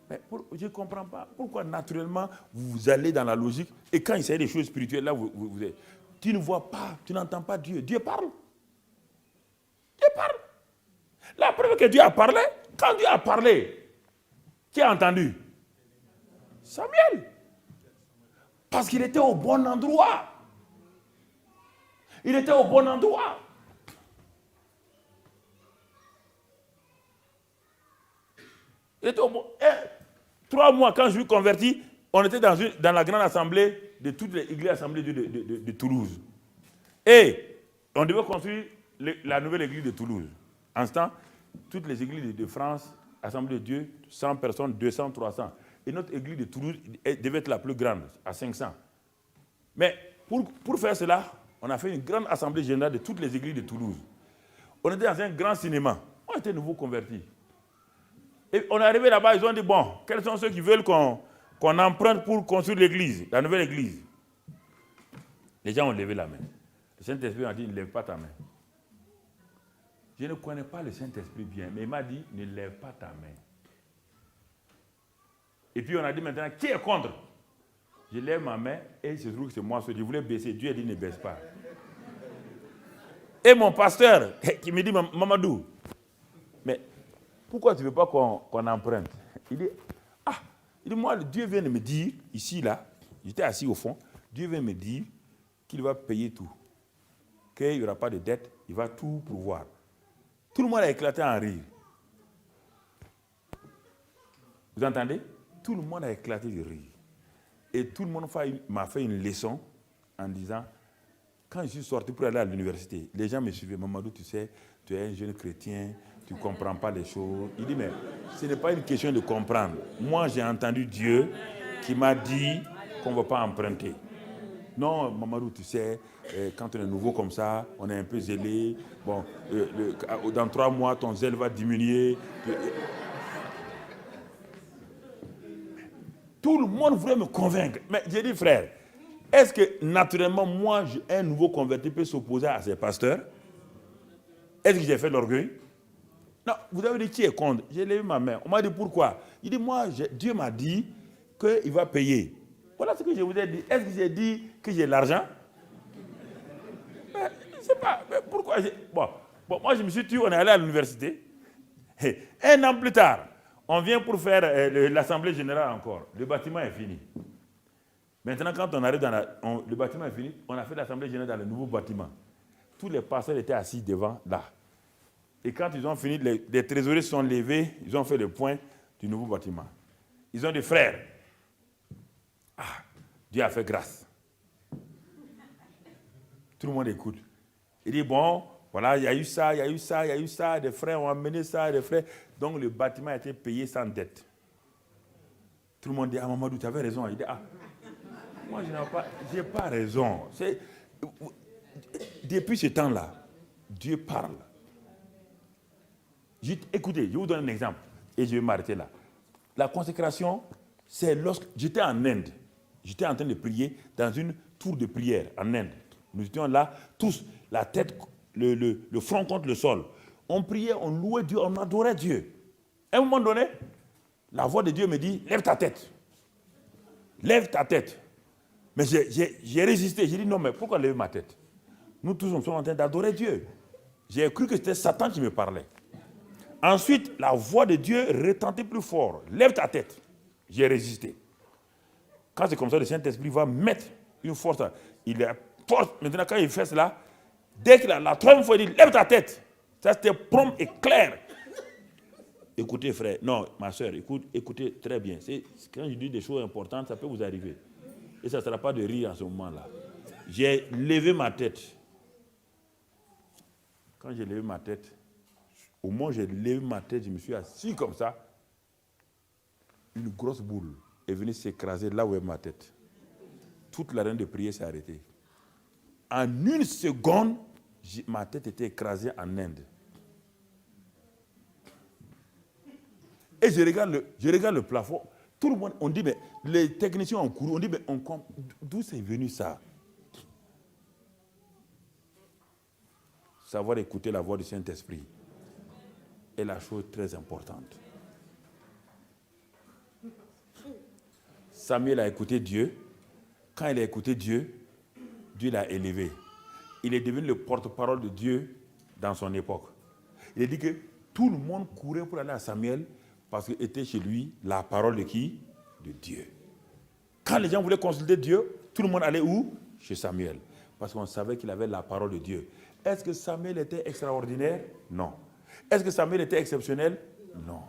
Mais je ne comprends pas. Pourquoi naturellement vous allez dans la logique et quand il s'agit des choses spirituelles, là, tu ne vois pas, tu n'entends pas Dieu. Dieu parle. Dieu parle. La preuve que Dieu a parlé, quand Dieu a parlé, qui a entendu? Samuel. Parce qu'il était au bon endroit. Il était au bon endroit. Il était au bon... 3 mois, quand je suis converti, on était dans la grande assemblée de toutes les églises assemblées de Toulouse. Et on devait construire la nouvelle église de Toulouse. En ce temps, toutes les églises de France, Assemblée de Dieu, 100 personnes, 200, 300. Et notre église de Toulouse devait être la plus grande, à 500. Mais pour faire cela, on a fait une grande assemblée générale de toutes les églises de Toulouse. On était dans un grand cinéma. On était nouveaux convertis. Et on est arrivé là-bas, ils ont dit, bon, quels sont ceux qui veulent qu'on emprunte pour construire l'église, la nouvelle église? Les gens ont levé la main. Le Saint-Esprit m'a dit, ne lève pas ta main. Je ne connais pas le Saint-Esprit bien, mais il m'a dit, ne lève pas ta main. Et puis on a dit maintenant, qui est contre? Je lève ma main et il se trouve que c'est moi. Je voulais baisser. Dieu a dit, ne baisse pas. Et mon pasteur, qui me dit, Mamadou, mais pourquoi tu ne veux pas qu'on emprunte? Il dit, moi, Dieu vient de me dire, ici, là, j'étais assis au fond, Dieu vient de me dire qu'il va payer tout. Qu'il n'y aura pas de dette, il va tout pourvoir. Tout le monde a éclaté en rire. Vous entendez? Tout le monde a éclaté de rire. Et tout le monde m'a fait une leçon en disant, quand je suis sorti pour aller à l'université, les gens me suivaient. Mamadou, tu sais, tu es un jeune chrétien, tu ne comprends pas les choses. Il dit, mais ce n'est pas une question de comprendre. Moi, j'ai entendu Dieu qui m'a dit qu'on ne va pas emprunter. Non, Mamadou, tu sais, quand on est nouveau comme ça, on est un peu zélé. Bon, dans 3 mois, ton zèle va diminuer. Tout le monde voulait me convaincre. Mais j'ai dit, frère, est-ce que naturellement, moi, un nouveau converti peut s'opposer à ses pasteurs? Est-ce que j'ai fait l'orgueil? Non, vous avez dit qui est contre? J'ai levé ma main. On m'a dit pourquoi? Il dit, moi, Dieu m'a dit qu'il va payer. Voilà ce que je vous ai dit. Est-ce que j'ai dit que j'ai l'argent? Je ne sais pas. Mais pourquoi bon, moi, je me suis tué, on est allé à l'université. 1 an plus tard, on vient pour faire l'Assemblée générale encore. Le bâtiment est fini. Maintenant, quand on arrive le bâtiment est fini, on a fait l'Assemblée générale dans le nouveau bâtiment. Tous les pasteurs étaient assis devant, là. Et quand ils ont fini, les trésoriers sont levés, ils ont fait le point du nouveau bâtiment. Ils ont dit, frère, Dieu a fait grâce. Tout le monde écoute. Il dit, bon, voilà, il y a eu ça, il y a eu ça, il y a eu ça, des frères ont amené ça, des frères. Donc le bâtiment a été payé sans dette. Tout le monde dit, Mamadou, tu avais raison. Il dit, moi je n'ai pas raison. Depuis ce temps-là, Dieu parle. Écoutez, je vous donne un exemple et je vais m'arrêter là. La consécration, c'est lorsque j'étais en Inde. J'étais en train de prier dans une tour de prière en Inde. Nous étions là, tous, la tête, le front contre le sol. On priait, on louait Dieu, on adorait Dieu. À un moment donné, la voix de Dieu me dit, lève ta tête. Lève ta tête. Mais j'ai résisté. J'ai dit, non, mais pourquoi lever ma tête? Nous tous, nous sommes en train d'adorer Dieu. J'ai cru que c'était Satan qui me parlait. Ensuite, la voix de Dieu retentit plus fort. Lève ta tête. J'ai résisté. Quand c'est comme ça, le Saint-Esprit va mettre une force. Il est fort. Maintenant, quand il fait cela, dès qu'il a la troisième fois, il dit, lève ta tête. Ça, c'était prompt et clair. Écoutez, frère. Non, ma soeur, écoutez très bien. Quand je dis des choses importantes, ça peut vous arriver. Et ça ne sera pas de rire en ce moment-là. J'ai levé ma tête. Quand j'ai levé ma tête, au moment où j'ai levé ma tête, je me suis assis comme ça. Une grosse boule est venue s'écraser là où est ma tête. Toute la reine de prière s'est arrêtée. En une seconde, ma tête était écrasée en Inde. Et je regarde le plafond. Tout le monde, on dit, mais les techniciens ont couru, on dit, mais d'où c'est venu ça? Savoir écouter la voix du Saint-Esprit est la chose très importante. Samuel a écouté Dieu. Quand il a écouté Dieu, Dieu l'a élevé. Il est devenu le porte-parole de Dieu dans son époque. Il a dit que tout le monde courait pour aller à Samuel parce qu'il était chez lui la parole de qui? De Dieu. Quand les gens voulaient consulter Dieu, tout le monde allait où? Chez Samuel. Parce qu'on savait qu'il avait la parole de Dieu. Est-ce que Samuel était extraordinaire? Non. Est-ce que Samuel était exceptionnel? Non.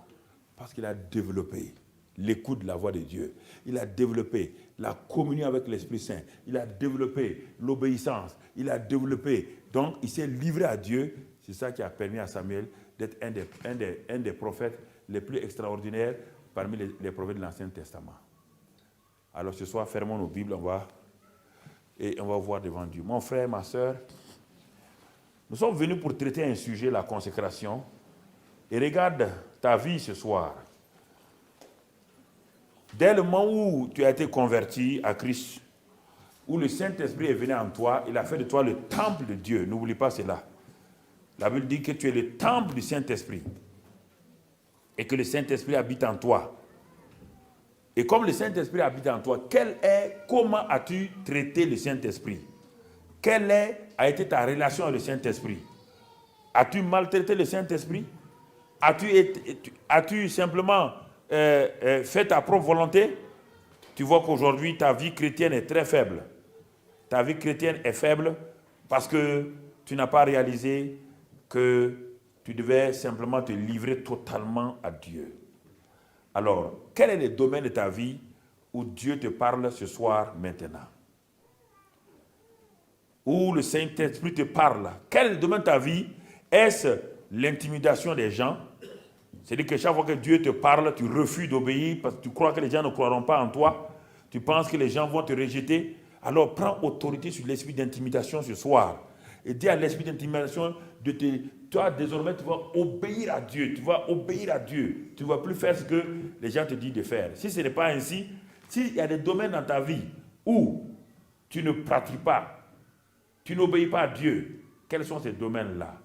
Parce qu'il a développé l'écoute de la voix de Dieu. Il a développé la communion avec l'Esprit Saint. Il a développé l'obéissance. Il a développé. Donc, il s'est livré à Dieu. C'est ça qui a permis à Samuel d'être un des prophètes les plus extraordinaires parmi les prophètes de l'Ancien Testament. Alors, ce soir, fermons nos Bibles, on va voir devant Dieu. Mon frère, ma soeur, nous sommes venus pour traiter un sujet, la consécration. Et regarde ta vie ce soir. Dès le moment où tu as été converti à Christ, où le Saint-Esprit est venu en toi, il a fait de toi le temple de Dieu. N'oublie pas cela. La Bible dit que tu es le temple du Saint-Esprit. Et que le Saint-Esprit habite en toi. Et comme le Saint-Esprit habite en toi, comment as-tu traité le Saint-Esprit? Quelle a été ta relation avec le Saint-Esprit? As-tu maltraité le Saint-Esprit? As-tu simplement fait ta propre volonté? Tu vois qu'aujourd'hui, ta vie chrétienne est très faible. Ta vie chrétienne est faible parce que tu n'as pas réalisé que tu devais simplement te livrer totalement à Dieu. Alors, quel est le domaine de ta vie où Dieu te parle ce soir, maintenant? Où le Saint-Esprit te parle? Quel est le domaine de ta vie? Est-ce l'intimidation des gens? C'est-à-dire que chaque fois que Dieu te parle, tu refuses d'obéir parce que tu crois que les gens ne croiront pas en toi. Tu penses que les gens vont te rejeter. Alors prends autorité sur l'esprit d'intimidation ce soir. Et dis à l'esprit d'intimidation toi désormais tu vas obéir à Dieu. Tu vas obéir à Dieu. Tu ne vas plus faire ce que les gens te disent de faire. Si ce n'est pas ainsi, s'il y a des domaines dans ta vie où tu ne pratiques pas, tu n'obéis pas à Dieu, quels sont ces domaines-là?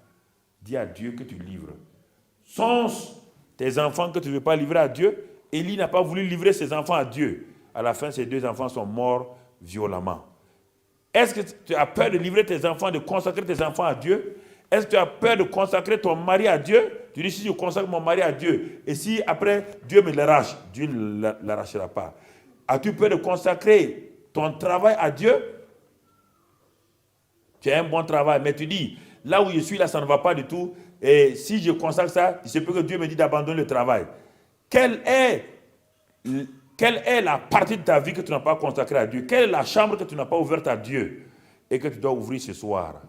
Dis à Dieu que tu livres. Sont tes enfants que tu ne veux pas livrer à Dieu? Élie n'a pas voulu livrer ses enfants à Dieu. À la fin, ses 2 enfants sont morts violemment. Est-ce que tu as peur de livrer tes enfants, de consacrer tes enfants à Dieu? Est-ce que tu as peur de consacrer ton mari à Dieu? Tu dis, si je consacre mon mari à Dieu, et si après Dieu me l'arrache, Dieu ne l'arrachera pas. As-tu peur de consacrer ton travail à Dieu? Tu as un bon travail, mais tu dis, là où je suis, là, ça ne va pas du tout. Et si je consacre ça, il se peut que Dieu me dise d'abandonner le travail. Quelle est la partie de ta vie que tu n'as pas consacrée à Dieu? Quelle est la chambre que tu n'as pas ouverte à Dieu et que tu dois ouvrir ce soir?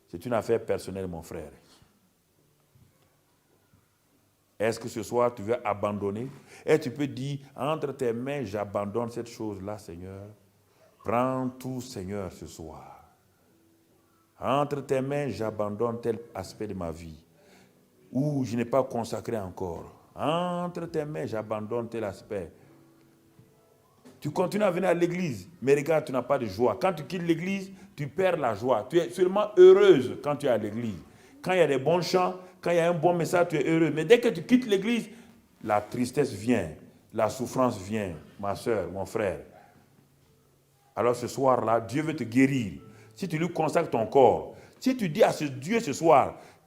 C'est une affaire personnelle, mon frère. Est-ce que ce soir, tu veux abandonner? Et tu peux dire, entre tes mains, j'abandonne cette chose-là, Seigneur. Prends tout, Seigneur, ce soir. Entre tes mains, j'abandonne tel aspect de ma vie où je n'ai pas consacré encore. Entre tes mains, j'abandonne tel aspect. Tu continues à venir à l'église, mais regarde, tu n'as pas de joie. Quand tu quittes l'église, tu perds la joie. Tu es seulement heureuse quand tu es à l'église. Quand il y a des bons chants, quand il y a un bon message, tu es heureux. Mais dès que tu quittes l'église, la tristesse vient, la souffrance vient, ma soeur, mon frère. Alors ce soir-là, Dieu veut te guérir. Si tu lui consacres ton corps, si tu dis à ce Dieu ce soir